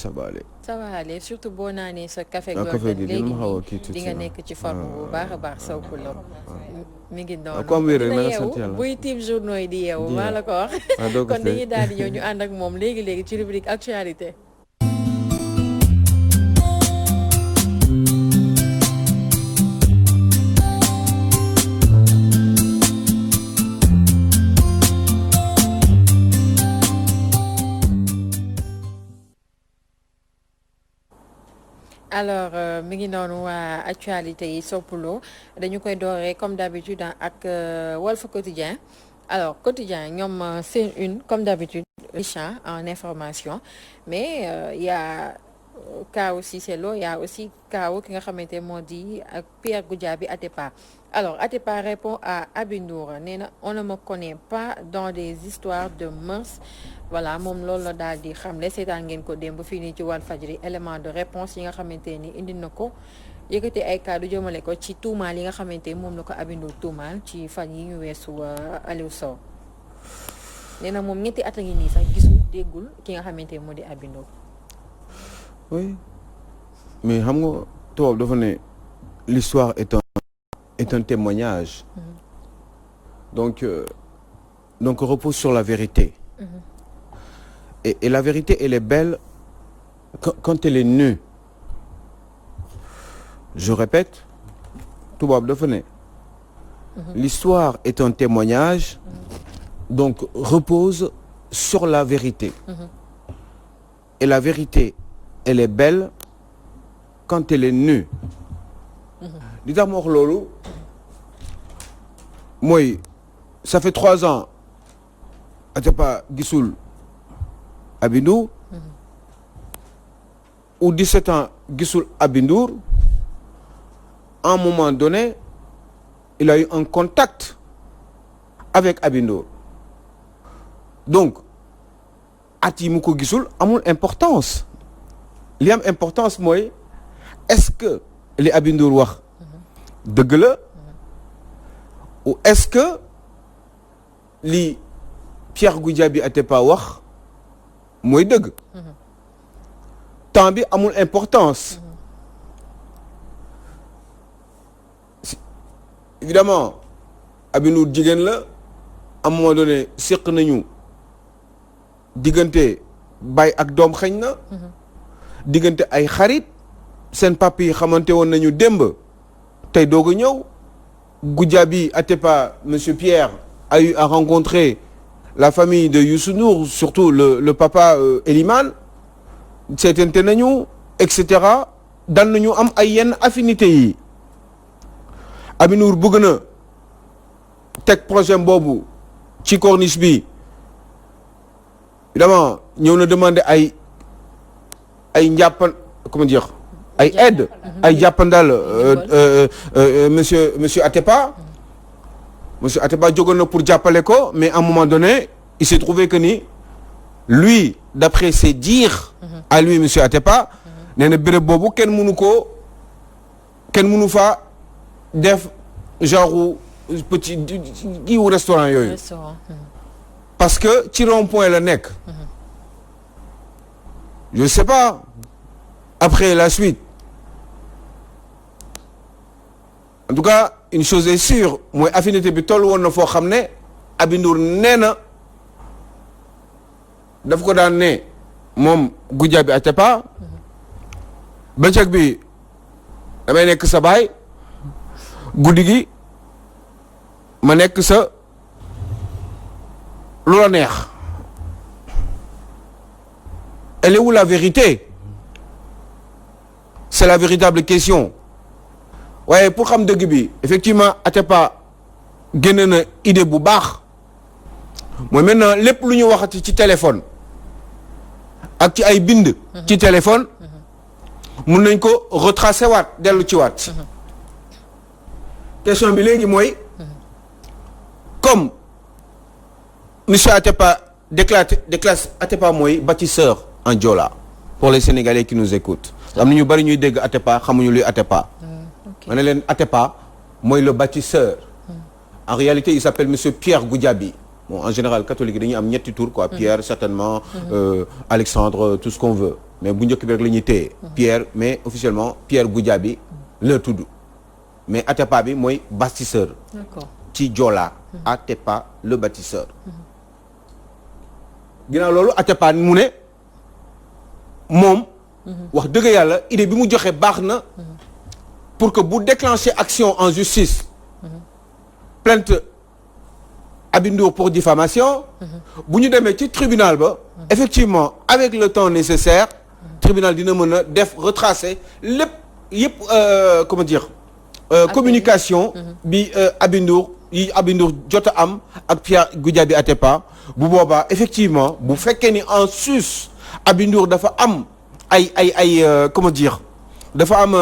ça va aller. ça va aller surtout boo naanee sa café café Golden gi léegi nii di nga nekk ci forme bu baax a baax Sow Poulo mi ngi noonu comme wér dina na yeewu sant yàlla buy tiim journaux yi di yeewu maa la ko wax kon dañuy daal di ñëw ñu ànd ak moom léegi ci rubrique actualité. alors mi ngi noonu waa actualité yi Sow Poulo dañu koy dooree comme d'habitude ak Walf Quotidien alors quotidien ñoom seen une comme d'habitude riche en information mais y a kaawu Cissé Lo y a aussi kaawu ki nga xamante moo di ak Pierre Goudiaby Atepa alors Atepa répond à Aby Ndour nee na on ne me connaît pas dans des histoires de mœurs voilà moom loolu la daal di xamle seetaan ngeen ko démb fii nii ci Walfadjri élément de réponse yi nga xamante ni indi na ko yëkkati ay kàddu jëmale ko ci tuumaal yi nga xamante ni moom la ko Aby Ndour tuumaal ci fan yi ñu weesu Aliou Sow nee na moom ñetti at a ngi nii sax gisul déggul ki nga xamante ni moo di Aby Ndour. oui mais xam nga tubaab dafa ne l'histoire est un témoignage. Donc repose sur la vérité. Et la vérité elle est belle quand elle est nue. Je répète tubaab dafa ne l'histoire est un témoignage donc repose sur la vérité. Et la vérité elle est belle quand elle est nue. li tax ma wax loolu mooy ça fait 3 ans Atepa gisul Aby Ndour ou 17 ans gisul Aby Ndour à un moment donné il a eu un contact avec Aby Ndour donc at yi mu ko gisul amul importance li am importance mooy est-ce que li Aby Ndour wax dëgg la ou est-ce que li Pierre Goudiaby Atepa wax mooy dëgg temps bi amul importance évidemment Aby Ndour jigéen la à un moment donné séq nañu diggante baay ak doom xëñ na diggante ay xarit seen papi yi xamante woon nañu démb tey doog a ñëw Goudiaby Atepa monsieur Pierre a eu à rencontrer la famille de Youssou Ndour surtout le papa Elimane seetante nañu et cetera daan nañu am ay yenn affinité yi Aby Ndour bëgg na teg projet boobu ci corniche bi évidemment ñëw na demander ay njàppan comment dire ay aide ay jàppandal monsieur Atepa monsieur Atepa jógoon na pour jàppale ko mais à un moment donné il s'est trouvé que ni lui d'après ses dires à lui monsieur Atepa nee na béréb boobu kenn mënu fa def genre petit kiiwu restaurant yooyu parce que ci rond-point la nekk je sais pas après la suite en tout cas une chose est sûre mooy affinité bi toll woon na foo xam ne Aby Ndour nee na daf ko daan ne moom Goudiaby Atepa bëccëg bi damay nekk sa baay guddi gi ma nekk sa lu la neex. Elle est où la vérité? C'est la véritable question. waaye pour xam dëgg bi effectivement Atepa génne na idée bu baax mooy maintenant lépp lu ñu waxati ci téléphone ak ci ay bind ci téléphone mun nañ ko retracer waat dellu ci waat question bi léegi mooy comme monsieur Atepa déclare Atepa mooy bâtisseur en Joola pour les Sénégalais qui nous écoutent am na ñu bari ñuy dégg Atepa xamuñu luy Atepa ma ne leen Atepa mooy le bâtisseur en réalité il s'appelle monsieur Pierre Goudiaby bon en général catholique dañuy am ñetti tour quoi Pierre certainement Alexandre tout ce qu'on veut mais bu njëkk bi rek la ñuy téye Pierre mais officiellement Pierre Goudiaby la tudd mais Atepa bi mooy bâtisseur ci Joola Atepa le bâtisseur ginnaaw loolu Atepa mu ne moom wax dëgg yàlla idée bi mu joxe baax na pour que bu déclencher action en justice plainte Aby Ndour pour diffamation bu ñu demee ci tribunal ba effectivement avec le temps nécessaire tribunal dina mën a def retracer lépp yëpp comment dire communication bi Aby Ndour yi Aby Ndour jot a am ak Pierre Goudiaby Atepa bu boobaa effectivement bu fekkee ni en sus Aby Ndour dafa am ay comment dire dafa am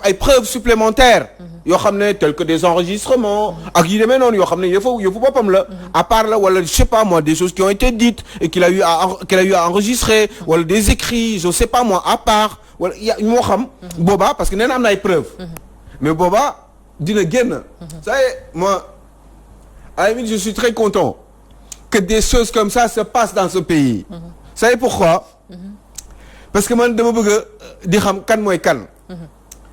ay preuves supplémentaires yoo xam ne telles que des enregistrements ak yu demee noonu yoo xam ne yëfu boppam la à part la wala je sais pas moi des choses qui ont été dites et qu'elle a eu à enregistrer wala des écrits je sais pas moi à part wala moo xam boobaa parce que nee na am na ay preuves mais boobaa dina génn ça y est moi à la limite je suis très content que des choses comme ça se passent dans ce pays ça y est pourquoi parce que man dama bëgg di xam kan mooy kan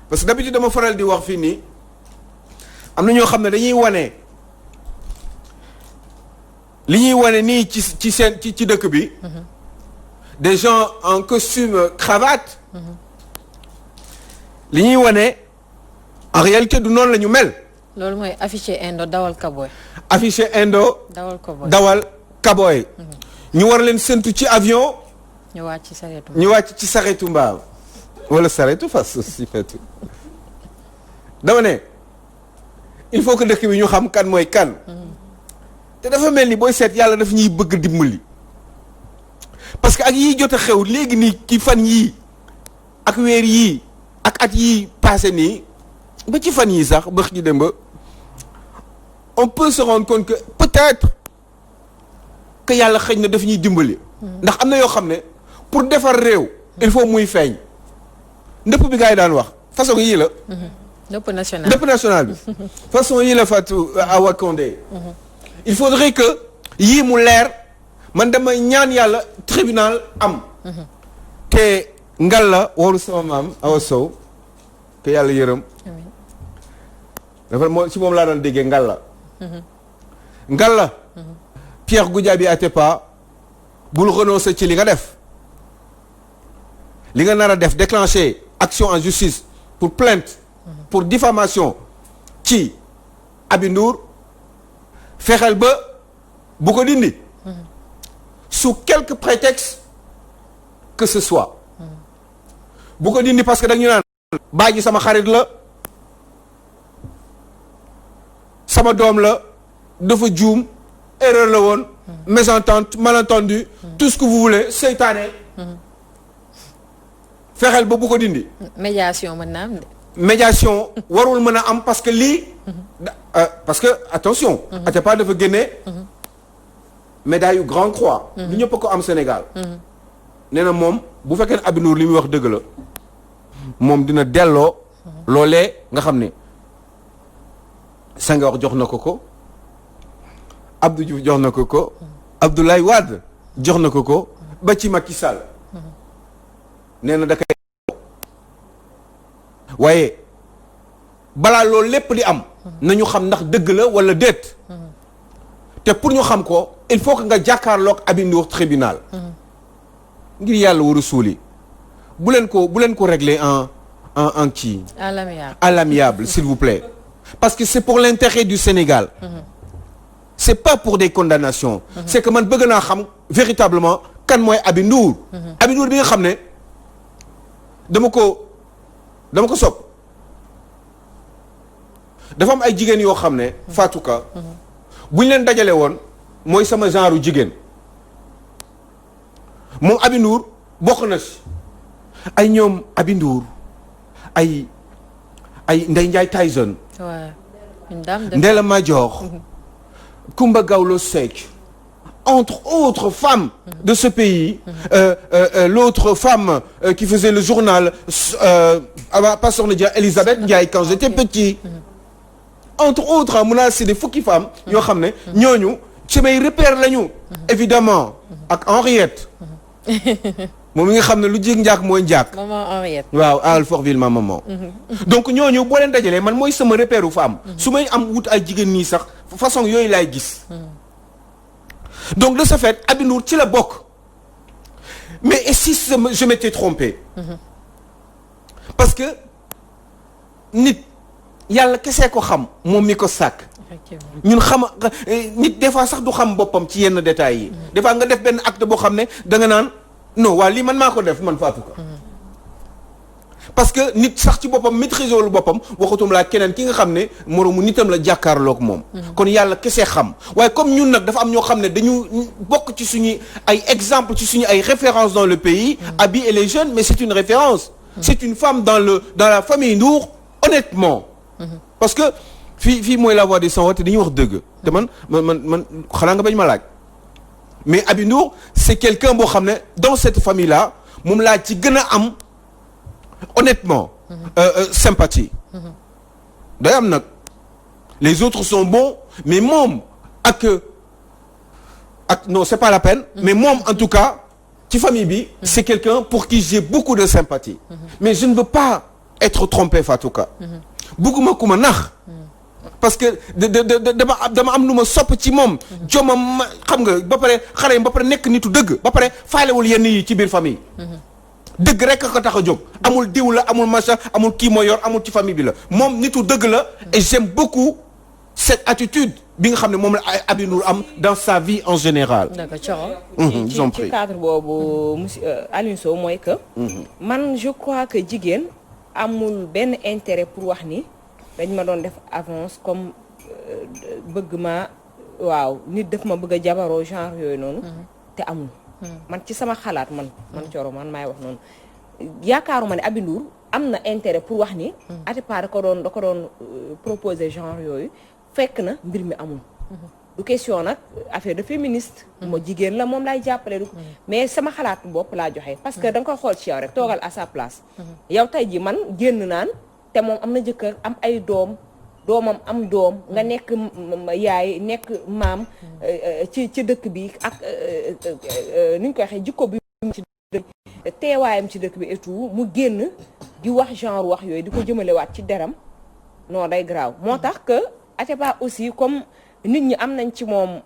parce que d'habitude dama faral di wax fii nii am na ñoo xam ne dañuy wane li ñuy wane nii ci seen ci dëkk bi des gens en costume cravate li ñuy wane en réalité du noonu la ñu mel. loolu mooy affiché indo dawal kaboy. affiché indo. dawal kaboy. ñu war leen séntu ci avion. ñu wàcc ci sareetu mbaam wala sareetu fas aussi fetu dama ne il faut que dëkk bi ñu xam kan mooy kan. te dafa mel ni booy seet yàlla daf ñuy bëgg dimbali. parce que ak yii jot a xew léegi nii ki fan yii ak weer yii ak at yii passé nii ba ci fan yii sax bëx ji dem ba on peut se rendre compte que peut-être que yàlla xëy na daf ñuy dimbali. ndax am na yoo xam ne pour defar réew. il faut muy feeñ. ndëpp bi gars yi daan wax façon yii la. ndëpp national bi façon yii la Fatou Awa Condé. il faudrait que yii mu leer man dama ñaan yàlla tribunal am. te ngal la waru sama maam Awa Sow que yàlla yërëm. dafa moo si moom laa doon déggee ngal la. ngal la. Pierre Goudiaby Atepa bul renoncer ci li nga def. li nga nar a def déclencher action en justice pour plainte pour diffamation ci Aby Ndour fexeel ba bu ko dindi sous quelque prétexte que ce soit bu ko dindi parce que dañu naan baa ji sama xarit la sama doom la dafa juum erreur la woon mésentente malentendu tout ce que vous voulez seytaane fexeel ba bu ko dindi. médiation mën na am de. médiation warul mën a am parce que lii. parce que attention. Atepa dafa génne. médaille yu Grand Croix. du ñëpp a ko am Sénégal. nee na moom bu fekkee ne Aby Ndour li muy wax dëgg la moom dina delloo. loolee nga xam ne Senghor jox na ko ko. Abdou Diouf jox na ko ko. Abdoulaye Wade jox na ko ko ba ci Macky Sall. nee na da koy waaye balaa loolu lépp di am nañu xam ndax dëgg la wala déet te pour ñu xam ko il faut que nga jàkkaarloog Aby Ndour tribunal ngir yàlla war a suuli bu leen ko régler en kii à l'amiable s'il vous plaît parce que c'est pour l'intérêt du Sénégal c'est pas pour des condamnations c'est que man bëgg naa xam véritablement kan mooy Aby Ndour Aby Ndour bi nga xam ne dama ko sopp dafa am ay jigéen yoo xam ne Fatou Ka bu ñu leen dajale woon mooy sama genre jigéen moom Aby Ndour bokk na si ay ñoom Aby Ndour ay Ndeye Ndiaye Tyson Ndella Madior Coumba Gawlo Seck entre autres femmes de ce pays l'autre femme qui faisait le journal pas Sokhna Dia Elisabeth Ndiaye quand j'étais petit entre autres mun naa citer fukki femmes yoo xam ne ñooñu samay repère lañu. évidemment ak Henriette. moom mi nga xam ne lu jig njaak mooy njaak. maman Henriette. waaw à Alfortville ma maman. donc ñooñu boo leen dajalee man mooy sama repère wu femme. su may am wut ay jigéen nii sax façon yooyu laay gis. donc de ce fait Aby Ndour ci la bokk. mais et si je m'étais trompé. parce que nit yàlla kese ko xam moom mi ko sàkk. ñun nit des fois sax du xam boppam ci yenn détails yi. des fois nga def benn acte boo xam ne da nga naan non waa lii man maa ko def man Fatou Ka. parce que nit sax ci boppam maîtriser wul boppam waxatum laa keneen ki nga xam ne moroomu nitam la jàkkaarloog moom. kon yàlla kese xam waaye comme ñun nag dafa am ñoo xam ne dañu bokk ci suñu ay exemple ci suñu ay références dans le pays. Aby elle est jeune mais c'est une référence. c'est une femme dans la famille Ndour honnêtement. parce que fii mooy la voix des sans voix te dañuy wax dëgg. te man xanaa nga bañ ma laaj. mais Aby Ndour c'est quelqu'un boo xam ne dans cette famille là moom laa ci gën a am honnêtement. sympathie. day am nag les autres sont bons mais moom ak non c'est pas la peine. mais moom en tout cas ci famille bi. c'est quelqu'un pour qui j'ai beaucoup de sympathie. mais je ne veux pas être trompé Fatou Ka. bugguma ku ma nax. parce que dama am lu ma sopp ci moom. jomam xam nga ba pare xale yi ba pare nekk nitu dëgg ba pare faalewul yenn yi ci biir famille. dëgg rek ko tax a jóg amul diw la amul machin amul kii moo yor amul ci famille bi la moom nitu dëgg la. et j'aime beaucoup cette attitude bi nga xam ne moom la Aby Ndour am dans sa vie en général. d'accord Thioro. ci cadre boobu monsieur Alioune Sow mooy que. man je crois que jigéen amul benn intérêt pour wax ni. dañ ma doon def avance comme bëgg ma waaw nit daf ma bëgg a jabaroo genre yooyu noonu. te amul. man ci sama xalaat man Thioro man maay wax noonu yaakaaruma ne Aby Ndour am na intérêt pour wax ni. Atépa da ko doon proposer genre yooyu fekk na mbir mi amul. du question nag affaire de féministe. moo jigéen la moom laay jàppale. mais sama xalaat bopp laa joxe. parce que da nga koy xool ci yow rek toogal à sa place. yow tey ji man génn naan. te moom am na jëkkër am ay doomam am doom nga nekk yaay nekk maam ci dëkk bi ak ni ñu koy waxee jikko bi ci dëkk teewaayam ci dëkk bi et tout mu génn di wax genre wax yooyu di ko jëmalewaat ci deram non day graaw moo tax que Atépa aussi comme nit ñi am nañ ci moom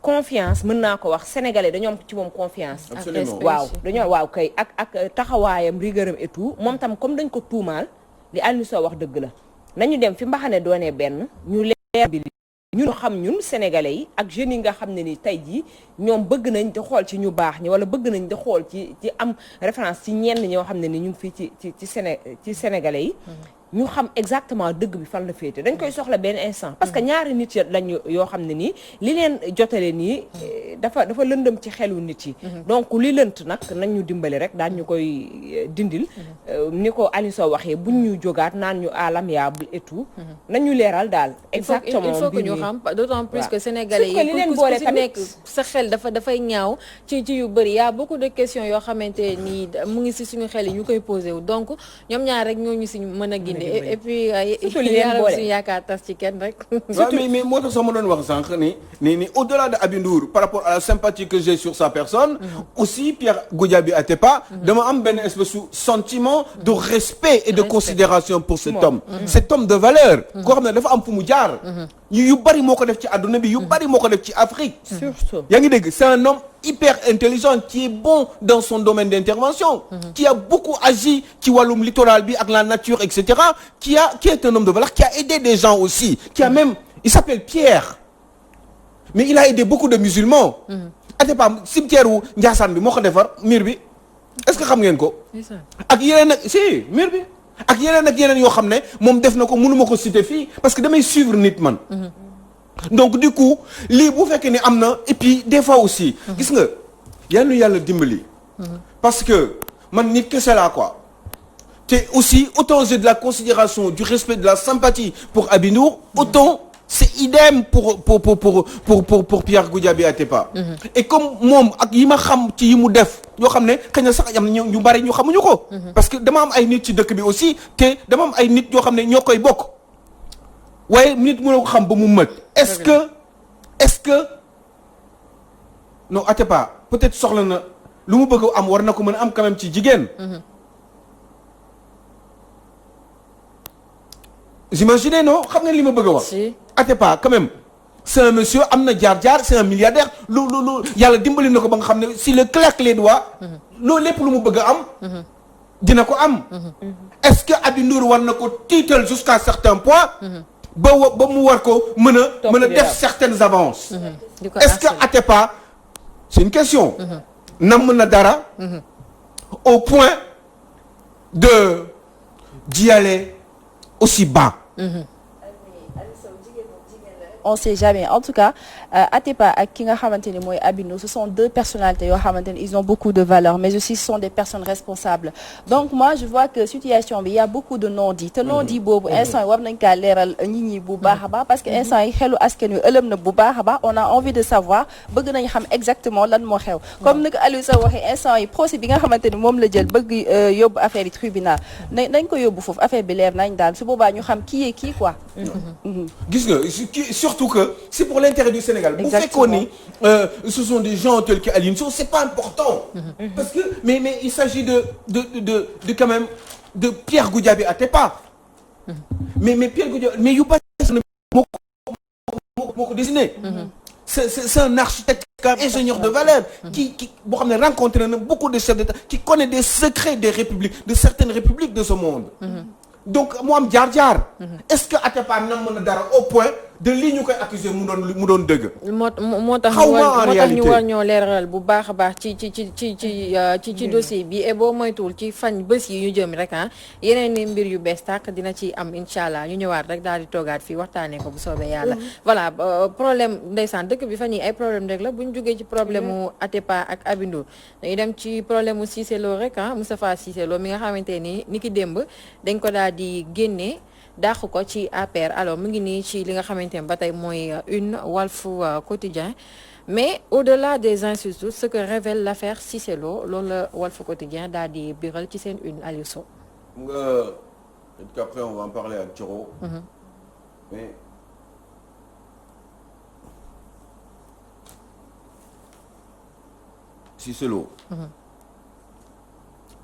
confiance mën naa ko wax sénégalais dañoo am ci moom confiance. absolument waaw dañoo waaw kay ak taxawaayam rigueuram et tout moom tam comme dañ ko tuumaal. li Alioune Sow wax dëgg la nañu dem fi mbaxane doonee benn ñu leer bi ñun xam ñun sénégalais yi ak jeunes yi nga xam ne ni tey jii ñoom bëgg nañ di xool ci ñu baax ñi wala bëgg nañ di xool ci am référence ci ñenn ñoo xam ne ni ñu ngi fii ci sénégalais yi ñu xam exactement dëgg bi fan la féete dañ koy soxla benn instant parce que ñaari nit lañ yoo xam ne nii li leen jotale nii dafa lëndëm ci xelu nit yi donc li lënt nag nañ ñu dimbali rek daan ñu koy dindil ni ko Alioune Sow waxee buñ ñu jógaat naan ñu à l'amiable et tout nañ ñu leeral daal exactement il faut que ñu xam d'autant plus que sénégalais yi ku ci nekk sa xel dafay ñaaw ci yu bëri y a beaucoup de questions yoo xamante nii mu ngi si suñu xel yi ñu koy posé wu donc ñoom ñaar rek ñooñu si mën a gindi et puis yàlla suñu yaakaar tas ci kenn rek. mais moo tax sama doon wax sànq ni au-delà de Aby Ndour par rapport à la sympathie que j'ai sur sa personne. aussi Pierre Goudiaby Atépa. dama am benn espèce de sentiment de respect et de considération pour cet homme. cet homme de valeur. koo xam ne dafa am fu mu jaar. yu bari moo ko def ci àdduna bi yu bari moo ko def ci Afrique. surtout yaa ngi dégg c'est un homme hyper intelligent qui est bon dans son domaine d'intervention. qui a beaucoup agi ci wàllum littoral bi ak la nature et cetera qui est un homme de valeur qui a aidé des gens aussi. qui a même il s'appelle Pierre. mais il a aidé beaucoup de musulmans. Atépa cimetière wu Ndiassane bi moo ko defar mur bi est-ce que xam ngeen ko. ak yeneen ak si mur bi. ak yeneen yoo xam ne moom def na ko mënuma ko citer fii parce que damay suivre nit man. donc du coup lii bu fekkee ni am na et puis des fois aussi. gis nga yal na yàlla dimbali. parce que man nit kese laa quoi. te aussi autant j'ai de la considération du respect de la sympathie pour Aby Ndour autant c'est idem pour Pierre Goudiaby Atépa. et comme moom ak yi ma xam ci yi mu def yoo xam ne xëy na sax am na ñu bari ñu xamuñu ko. parce que dama am ay nit ci dëkk bi aussi te dama am ay nit yoo xam ne ñoo koy bokk waaye nit mënoo ko xam ba mu mët. est-ce que non Atepa peut-être soxla na lu mu bëgg am war na ko mën a am quand même ci jigéen. J'imaginais non xam nga li ma bëgg a wax. si Atepa quand même c'est un monsieur am na jaar-jaar c'est un milliardaire lu yàlla dimbali na ko ba nga xam ne si le claque les doigts. loolu lépp lu mu bëgg a am. dina ko am. est-ce que Aby Ndour war na ko tiital jusqu'à certain point. ba mu war ko mën a def certaines avances. est-ce que Atepa c'est une question. nam na dara. au point d'y aller aussi bas. On sait jamais en tout cas Atepa ak ki nga xamante ni mooy Aby Ndour ce sont deux personnalités yoo xamante ni ils ont beaucoup de valeur mais aussi ce sont des personnes responsables donc moi je vois que situation bi y a beaucoup de non-dits te non-dit boobu instant yi war nañ kaa leeral nit ñi bu baax a baax parce que instant yi xelu askan wi ëlëm na bu baax a baax on a envie de savoir bëgg nañ xam exactement lan moo xew comme ni ko Aliou Sow waxee instant yi procès bi nga xamante ni moom la jël bëgg yóbbu affaire yi tribunal nañ ko yóbbu foofu affaire bi leer nañ daal su boobaa ñu xam kii kii quoi gis nga surtout que c'est pour l'intérêt du Sénégal. Bu fekkoon ni ce sont des gens tels que Aliou Sow c'est pas important. Parce que mais il s'agit de quand même de Pierre Goudiaby Atepa. mais Pierre Goudiaby mais yu bari moo ko dessiné. c'est un architecte ingénieur de valeur qui boo xam ne rencontré na beaucoup de chefs d'État qui connaît des secrets des républiques de certaines républiques de ce monde. Donc mu am jaar-jaar. Est-ce que Atepa nam mën a dara au point de lii ñu koy accuser mu doon dëgg. moo tax ñu war ñoo leeral bu baax a baax ci dossier bi et boo moytuwul ci fan bés yi ñu jëm rek yeneen ni mbir yu bees tàq dina ci am incha allah ñu ñëwaat rek daal di toogaat fii waxtaanee ko bu soobee yàlla. voilà problème ndeysaan dëkk bi fan yi ay problème rek la bu ñu jógee ci problème mu Atepa ak Aby Ndour dañuy dem ci problème mu Cissé Lo rek Moustapha Cissé Lo mi nga xamante ni ki démb dañ ko daal di génne. dàq ko ci APR alors mu ngi nii ci li nga xamante ne ba tey mooy une Walf Quotidien mais au-delà des insultes ce que révèle l'affaire Cissé Lo loolu la Walf Quotidien daal di biral ci seen une Aliou Sow. Après on va en parler ak Thioro. Mais Cissé Lo.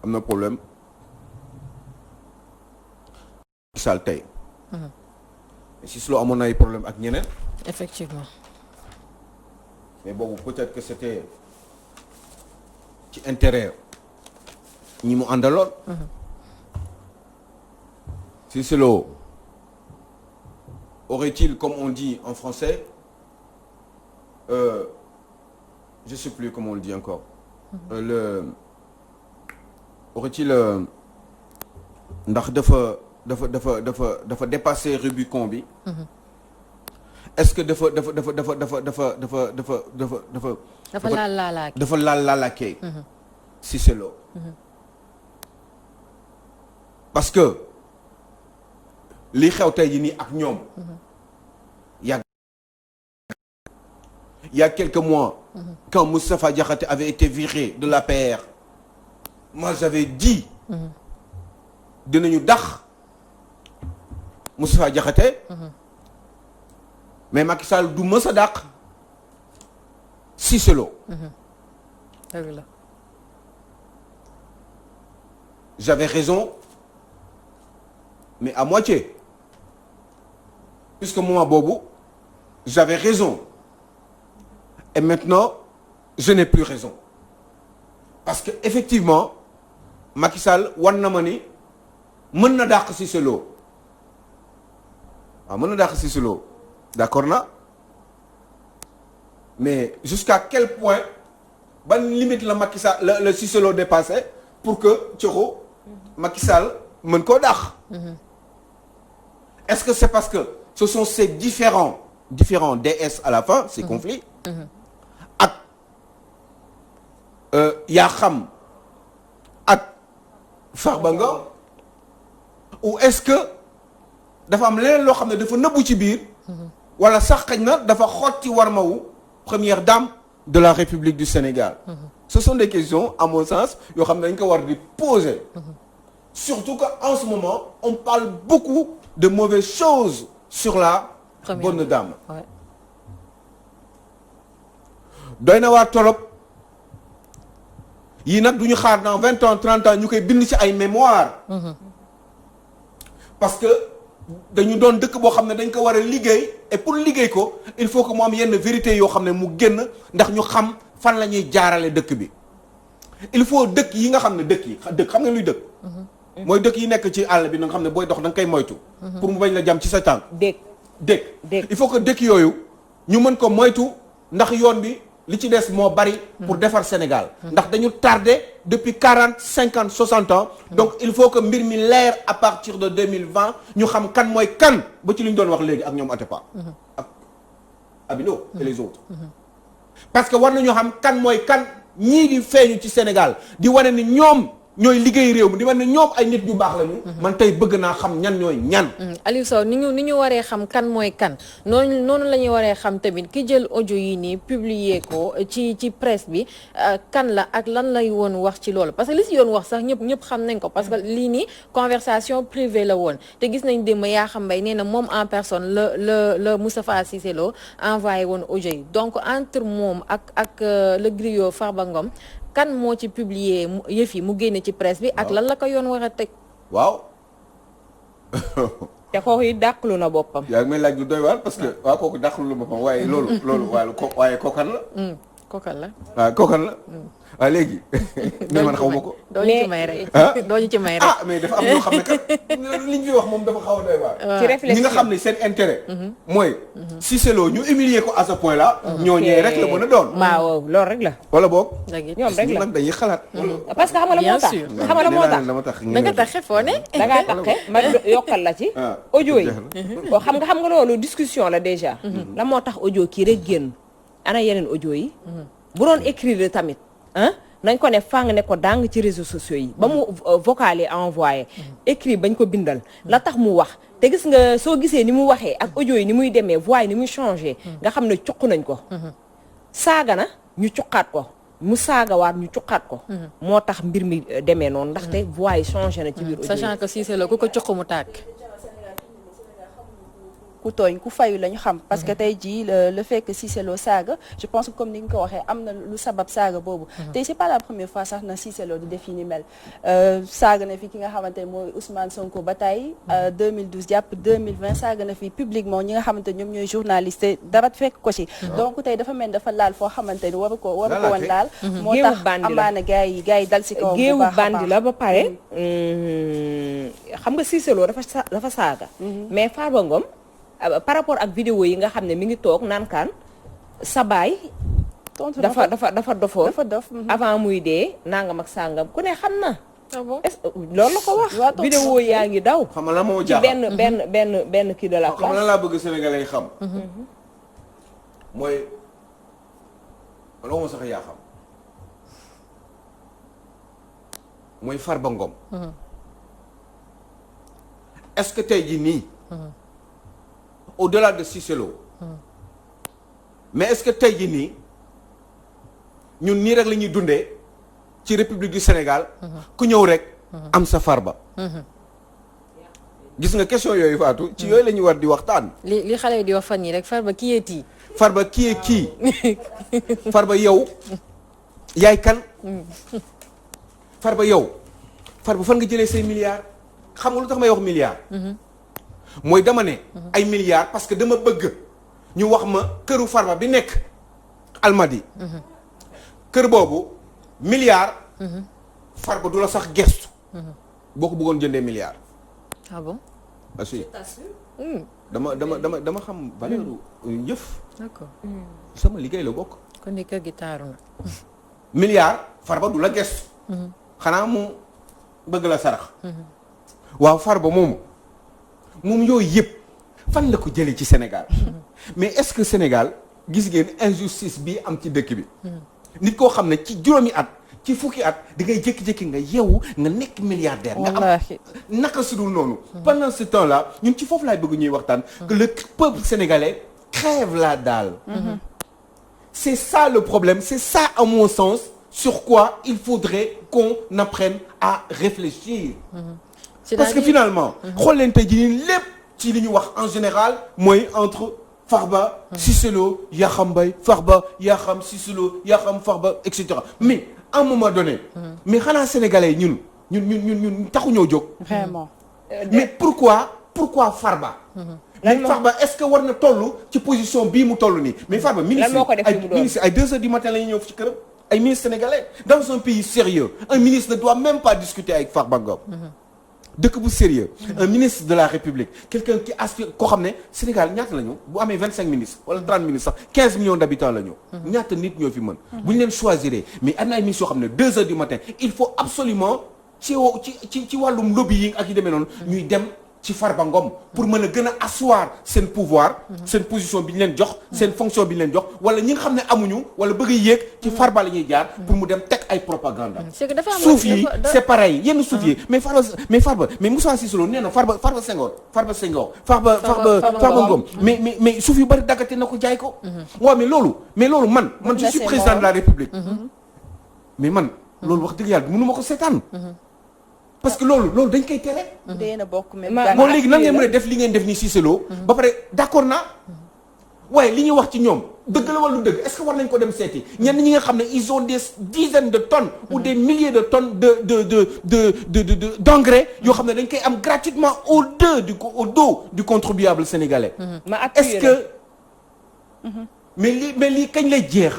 am na problème. Sall tey. Cissé Lo amoon na ay problème ak ñeneen. effectivement. mais boobu peut-être que c'était ci intérêt ñi mu àndaloon. Cissé Lo aurait-il comme on dit en français je sais plus comment on le dit encore. aurait-il ndax dafa dépasser Rubicon bi. est-ce que dafa laalaakee. Cissé Lo. parce que li xew tey jii nii ak ñoom. il y a quelques mois. quand Moustapha Diakhaté avait été viré de l'APR. moi j'avais dit. dinañu dax Moustapha Diakhaté. mais Macky Sall du mës a dàq Cissé Lo. dëgg la. j'avais raison mais à moitié puisque moment boobu j'avais raison et maintenant je n'ai plus raison parce que effectivement Macky Sall wan na ma ni mën na dàq Cissé Lo waaw mën na dàq Cissé Lo d'accord na mais jusqu'à quel point ban limite la Macky Sall la Cissé Lo dépassé pour que Thioro Macky Sall mën koo dàq. est-ce que c'est parce que ce sont ces différents DS à la fin ces conflits ak yaa xam ak Farba Ngom ou est-ce que dafa am leneen loo xam ne dafa nëbbu ci biir wala sax xëy na dafa xotti warmawu première dame de la République du Sénégal. Ce sont des questions à mon sens yoo xam ne dañ ko war di poser. Surtout qu'en ce moment on parle beaucoup de mauvaises choses sur la bonne dame. Ouais. doy na waa torop yii nag du ñu xaar dans 20 ans 30 ans ñu koy bind ci ay mémoire parce que dañu doon dëkk boo xam ne dañ ko war a liggéey et pour liggéey ko il faut que mu am yenn vérité yoo xam ne mu génn ndax ñu xam fan la ñuy jaarale dëkk bi il faut dëkk yi nga xam ne dëkk xam nga luy dëkk mooy dëkk yi nekk ci àll bi nga xam ne booy dox da nga koy moytu pour mu bañ la jam ci sa tànk dëkk il faut que dëkk yooyu ñu mën ko moytu ndax yoon bi li ci des moo bari pour defar Sénégal ndax dañu tardé depuis 40 50 60 ans donc il faut que mbir mi leer à partir de 2020 ñu xam kan mooy kan ba ci li ñu doon wax léegi ak ñoom Atepa ak Abino et les autres parce que war nañu xam kan mooy kan ñii di feeñu ci Sénégal di wane ni ñoom ñooy liggéey réew mi di wane ni ñoom ay nit ñu baax lañu. man tey bëgg naa xam ñan ñooy ñan. Aliou Sow ni ñu waree xam kan mooy kan noonu la ñuy waree xam tamit ki jël audio yi nii publier ko ci presse bi kan la ak lan lay woon wax ci loolu parce que li si yoon wax sax ñëpp xam nañ ko parce que lii nii conversation privée la woon te gis nañ démb yaa xam mbay nee na moom en personne la Moustapha Cissé Lo envoyé woon audio yi donc entre moom ak le griot Farba Ngom kan moo ci publier yëf yi mu génne ci presse bi ak lan la ko yoon war a teg. waaw. te kooku yi dàqalu na boppam. yaa ngi may laaj lu doy waar parce que waaw kooku dàqalu na boppam waaye loolu waaye kookan la. kookan la. waaw kookan la. waaw léegi. mais man xaw ma ko. doo ñu ci may rek. doo ñu ci may rek. mais dafa am ñoo xam ne kat li ñu fi wax moom dafa xaw a doy waar. ci réflexion ñi nga xam ne seen intérêt. mooy Cissé Lo ñu humilier ko à ce point là. ñooñee rek la mën a doon. waaw loolu rek la. wala boog. ñoom rek la nag dañuy xalaat. parce que xam nga la moo tax xam nga la moo tax. da nga taxe foo ne. da ngaa taxe ma yokkal la ci. audio yi xam nga loolu discussion la déjà. la moo tax audio kii rek génn ana yeneen audio yi. bu doon écrire tamit nañ ko ne fàng ne ko dàng ci réseaux sociaux yi ba mu vocalé envoyé écrit bañ ko bindal la tax mu wax te gis nga soo gisee ni mu waxee ak audio yi ni muy demee voix yi ni muy changé nga xam ne cuq nañ ko saaga na ñu cuqaat ko mu saagawaat ñu cuqaat ko moo tax mbir mi demee noonu ndaxte voix yi changé na ci biir audio yi sachant que Cissé Lo ku ko cuq mu tàkk ku tooñ ku fayu la ñu xam parce que tey jii le fait que Cissé Lo saaga je pense que comme ni nga ko waxee am na lu sabab saaga boobu tey c'est pas la première fois sax na Cissé Lo di def yi ni mel saaga na fi ki nga xamante ne mooy Ousmane Sonko ba tey 2012 jàpp 2020 saaga na fi publiquement ñi nga xamante ne ñoom ñooy journaliste dara fekk ko ci donc tey dafa mel dafa laal foo xamante ni waru ko woon laal moo tax amaana gars yi dal si kaw géewu bandi la ba pare xam nga Cissé Lo dafa saaga mais Farba Ngom par rapport ak vidéo yi nga xam ne mi ngi toog naan kaan sa baay dafa dofoon avant muy dee nangam ak sàngam ku ne xam na loolu la ko wax vidéo yaa ngi daw xam nga la moo ci benn kii de la xam nga laa bëgg sénégalais yi xam mooy loo ma sax yaa xam mooy Farba Ngom est-ce que tey jii nii au-delà de Cissé Lo mais est-ce que tey jii nii ñun nii rek la ñuy dundee ci République du Sénégal ku ñëw rek am sa Farba gis nga question yooyu Fatou ci yooyu la ñuy war di waxtaan li xale yi di wax fan yi rek Farba kii est kii Farba kii est kii Farba yow yaay kan Farba yow Farba fan nga jëlee say milliards xam nga lu tax may wax milliards mooy dama ne ay milliards parce que dama bëgg ñu wax ma këru Farba bi nekk Almadi kër boobu milliards Farba du la sax gestu boo ko bëggoon jëndee milliards ah bon asi dama xam valeur yëf d'accord sama liggéey la bokk kon ni kër gi taaru na milliards Farba du la gestu xanaa mu bëgg la sarax waaw Farba moom yooyu yëpp fan la ko jëlee ci Sénégal mais est-ce que Sénégal gis ngeen injustice bi am ci dëkk bi nit koo xam ne ci juróomi at ci fukki at da ngay jékki-jékki nga yeewu nga nekk milliardaire nga am naka su dul noonu pendant ce temps là ñun ci foofu laay bëgg ñuy waxtaan que le peuple sénégalais crève la dalle c'est ça le problème c'est ça à mon sens sur quoi il faudrait qu'on apprenne à réfléchir parce que finalement xool leen tey jii lépp ci li ñu wax en général mooy entre Farba Cissé Lo Yakham Mbaye Farba Yakham Cissé Lo Yakham Farba et cetera mais à un moment donné mais xanaa sénégalais ñun taxuñoo jóg Vraiment. mais pourquoi Farba mais Farba est-ce que war na toll ci position bii mu toll nii mais Farba ministre ay 2 heures du matin la ñuy ñëw ci këram ay ministre sénégalais dans un pays sérieux un ministre ne doit même pas discuter avec Farba Ngom dëkk bu sérieux un ministre de la République quelqu'un qui aspire koo xam ne Sénégal ñaata la ñu bu amee 25 ministres wala 30 ministres sax 15 millions d'habitants la ñu ñaata nit ñoo fi mën bu ñu leen choisir mais am na ay ministres yoo xam ne 2 heures du matin il faut absolument ci wàllum lobbying ak yu demee noonu ñuy dem ci Farba Ngom pour mën a gën a asseoir seen pouvoir seen position bi ñu leen jox seen fonction bi ñu leen jox wala ñi nga xam ne amuñu wala bëgg a yéeg ci Farba la ñuy jaar pour mu dem teg ay propagande suuf yi c'est pareil yenn suuf yi mais Farba mais Moussa Cissé Lo nee na Farba Ngom mais suuf yu bari daggate na ko jaay ko waaw mais loolu man je suis président de la République mais man loolu wax dëgg yàlla mënu ma ko seetaan parce que loolu dañ koy tere. dina bokk même. moo léegi nan ngeen mën a def li ngeen def nii Cissé Lo ba pare d'accord naa waaye li ñuy wax ci ñoom dëgg la wala du dëgg est-ce que war nañ ko dem seeti ñenn ñi nga xam ne ils ont des dizaines de tonnes ou des milliers de tonnes d'engrais yoo xam ne dañ koy am gratuitement au dos du contribuable sénégalais. est-ce que mais lii kañ lay jeex.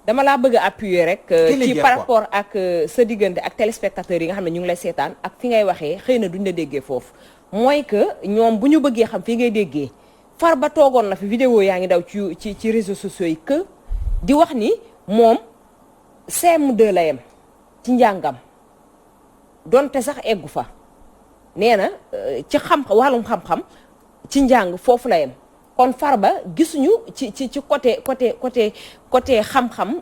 dama laa bëgg a appuyer rek ci par rapport ak sa diggante ak téléspectateurs yi nga xam ne ñu ngi lay seetaan ak fi ngay waxee xëy na duñ la déggee foofu mooy que ñoom bu ñu bëggee xam fi ngay déggee Farba toogoon na fi vidéo yaa ngi daw ci réseaux sociaux yi que di wax ni moom CM2 la yem ci njàngam donte sax eggu fa nee na ci wàllum xam-xam ci njàng foofu la yem kon Farba gisuñu ci côté xam-xam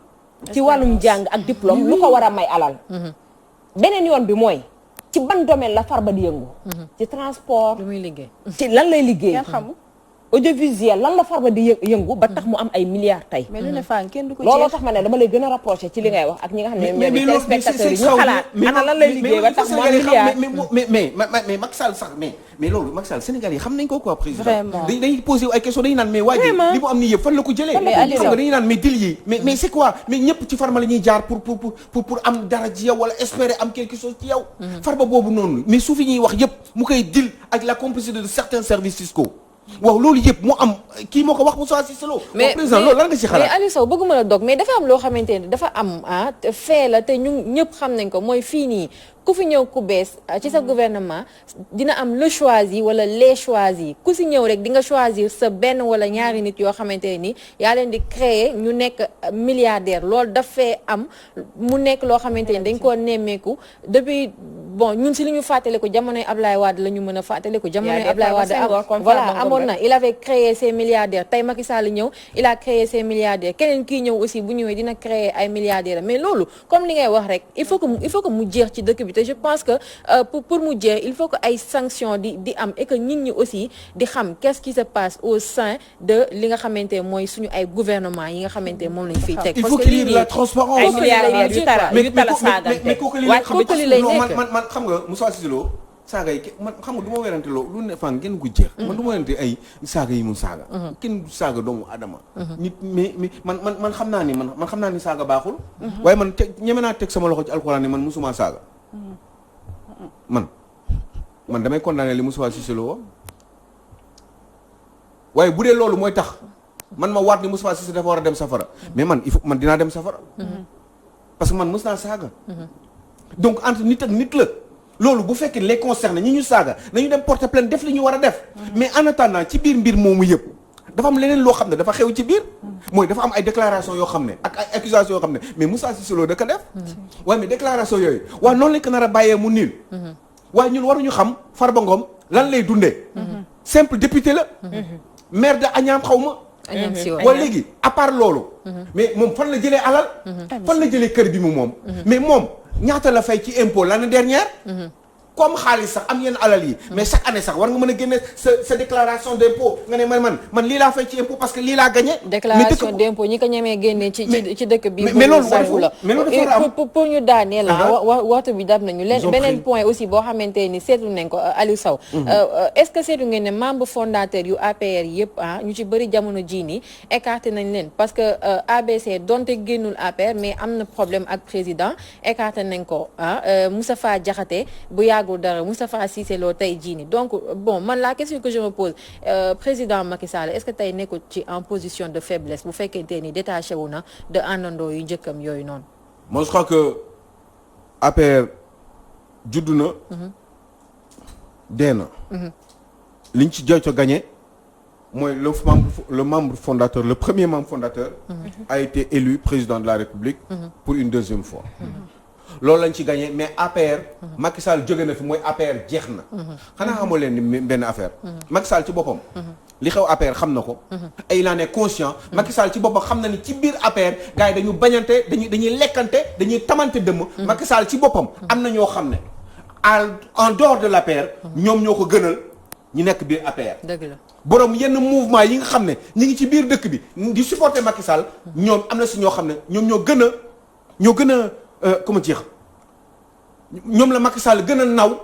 ci wàllum jàng ak diplôme lu ko war a may alal beneen yoon bi mooy ci ban domaine la Farba di yëngu ci transport lu muy liggéey ci lan lay liggéey xamu audiovisuel lan la Farba di yëngu ba tax mu am ay milliards tey mais lu ne faa kenn du ko looloo tax ma ne dama lay gën a rapproché ci li ngay wax ak ñi nga xam ne ñooy téléspectateurs yi ñu xalaat ana lan lay liggéey ba tax mu am milliards mais Macky Sall sax mais loolu Macky Sall Sénégal yi xam nañ ko quoi président vraiment dañuy posé ay questions dañuy naan mais waa ji li mu am nii yëpp fan la ko jëlee xam nga dañuy naan mais dil yi mais c'est quoi mais ñëpp ci Farba la ñuy jaar pour am dara ci yow wala espérer am quelque chose ci yow Farba boobu noonu mais su fi ñuy wax yëpp mu koy dil ak la complicité de certains services fiscaux waaw loolu yëpp mu am kii moo ko wax Moussa Cissé Lo mais président loolu lan nga ci xalaat mais Aliou Sow bëgguma la dog mais dafa am loo xamante ne dafa am fee la te ñu ñëpp xam nañ ko mooy fii nii ku fi ñëw ku bees ci sa gouvernement dina am le choisi wala les choisis ku si ñëw rek di nga choisir sa benn wala ñaari nit yoo xamante ne ni yaa leen di créer ñu nekk milliardaire loolu daf fee am mu nekk loo xamante ne dañ koo nemmeeku depuis bon ñun si li ñu fàttaliku jamonoy Ablaye Wade la ñu mën a fàttaliku jamonoy Ablaye Wade voilà amoon na il avait créé ses milliardaires tey Macky Sall ñëw il a créé ses milliardaires keneen kii ñëw aussi bu ñëwee dina créer ay milliardaires mais loolu comme li ngay wax rek il faut que mu jeex ci dëkk bi te je pense que pour mu jeex il faut que ay sanctions di am et que nit ñi aussi di xam qu'est-ce qui se passe au sein de li nga xamante mooy suñu ay gouvernement yi nga xamante moom lañu fiy teg. il faut qu'il y ait de la transparence. ay milliardaires yu tala saagante mais kooku li lay nekk man xam nga Moussa Cissé Lo saaga yi man xam nga du ma werante loo lu ne fan ngeen ko jeex. man du ma werante ay saaga yi mu saaga. kenn saaga doomu adama. nit mais man xam naa ni saaga baaxul. waaye man ñeme naa teg sama loxo ci alxuraan ni man musuma saaga. man damay condamné li Moussa Cissé Lo waaye bu dee loolu mooy tax man ma waat ni Moussa Cissé dafa war a dem safara mais man il faut man dinaa dem safara. parce que man mës naa saaga. donc entre nit ak nit la. loolu bu fekkee les concernés ñi ñu saaga nañu dem porter plainte def li ñu war a def. mais en attendant ci biir mbir moomu yëpp dafa am leneen loo xam ne dafa xew ci biir. mooy dafa am ay déclaration yoo xam ne ak ay accusations yoo xam ne mais Moussa Cissé Lo da ko def. waaye mais déclaration yooyu waaw noonu lañ ko nar a bàyyee mu niil. waaye ñun waruñu xam Farba Ngom lan lay dundee. simple député la. maire de Agnam xaw ma. Agnam si waaye léegi à part loolu. mais moom fan la jëlee alal. fan la jëlee kër bi mu moom. mais moom ñaata la fay ci impôt l'année dernière. comme xaalis sax am yenn alal yi. mais chaque année sax war nga mën a génne sa déclaration d'impôt nga ne man lii laa fay ci impôt parce que lii laa gagné. déclaration d'impôt ñi ko ñemee génnee ci dëkk bi. mais loolu dafa am pour ñu daaneel la waxtu bi dab nañu leen beneen point aussi boo xamante ni seetlu nañ ko Aliou Sow. est-ce que seetlu ngeen ne membre fondateur yu APR yëpp ñu ci bëri jamono jii nii écarté nañ leen parce que ABC donte génnul APR mais am na problème ak président écarté nañ ko Moustapha Diakhaté bu yàggul dara Moustapha Cissé Lo tey jii nii donc bon man la question que je me pose président Macky Sall est-ce que tey nekkul ci en position de faiblesse bu fekkente ni détaché wu na de àndandoo yu njëkkam yooyu noonu. moi je crois que APR juddu na. dee na. liñ ci jot a gagné mooy le membre fondateur le premier membre fondateur. a été élu président de la République. pour une deuxième fois. loolu lañ ci gagné mais APR. Macky Sall jóge na fi mooy APR jeex na. xanaa xamoo leen ni benn affaire. Macky Sall ci boppam. li xew APR xam na ko. et il en est conscient. Macky Sall ci boppam xam na ni ci biir APR gars yi dañu bañante dañuy lekkante dañuy tamante dëmm. Macky Sall ci boppam am na ñoo xam ne en dehors de l'APR. ñoom ñoo ko gënal ñu nekk biir APR. dëgg la borom yenn mouvement yi nga xam ne ñu ngi ci biir dëkk bi di supporter Macky Sall ñoom am na si ñoo xam ne ñoom ñoo gën a comment dire ñoom la Macky Sall gën a naw